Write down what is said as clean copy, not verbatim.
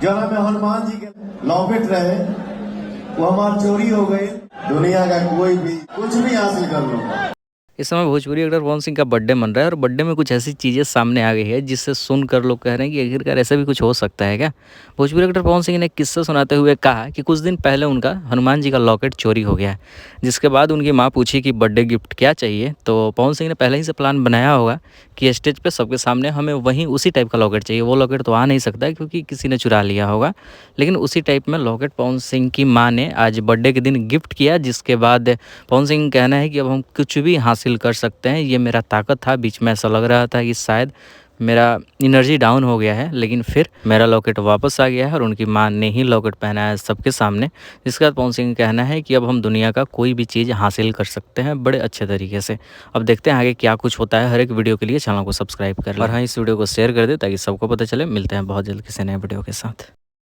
जरा में हनुमान जी के लॉकेट रहे, वो हमार चोरी हो गई। दुनिया का कोई भी कुछ भी हासिल कर लो। इस समय भोजपुरी एक्टर पवन सिंह का बर्थडे मन रहा है और बर्थडे में कुछ ऐसी चीज़ें सामने आ गई है जिससे सुनकर लोग कह रहे हैं कि आखिरकार ऐसा भी कुछ हो सकता है क्या। भोजपुरी एक्टर पवन सिंह ने एक किस्सा सुनाते हुए कहा कि कुछ दिन पहले उनका हनुमान जी का लॉकेट चोरी हो गया है। जिसके बाद उनकी माँ पूछी कि बर्थडे गिफ्ट क्या चाहिए, तो पवन सिंह ने पहले ही से प्लान बनाया होगा कि स्टेज पे सबके सामने हमें वहीं उसी टाइप का लॉकेट चाहिए। वो लॉकेट तो आ नहीं सकता है क्योंकि किसी ने चुरा लिया होगा, लेकिन उसी टाइप में लॉकेट पवन सिंह की माँ ने आज बर्थडे के दिन गिफ्ट किया। जिसके बाद पवन सिंह का कहना है कि अब हम कुछ भी हासिल कर सकते हैं। ये मेरा ताकत था। बीच में ऐसा लग रहा था कि शायद मेरा एनर्जी डाउन हो गया है, लेकिन फिर मेरा लॉकेट वापस आ गया है और उनकी माँ ने ही लॉकेट पहनाया है सबके सामने। जिसके बाद पवन सिंह का कहना है कि अब हम दुनिया का कोई भी चीज़ हासिल कर सकते हैं बड़े अच्छे तरीके से। अब देखते हैं आगे क्या कुछ होता है। हर एक वीडियो के लिए चैनल को सब्सक्राइब कर लें और हाँ, इस वीडियो को शेयर कर दें ताकि सबको पता चले। मिलते हैं बहुत जल्द किसी नए वीडियो के साथ।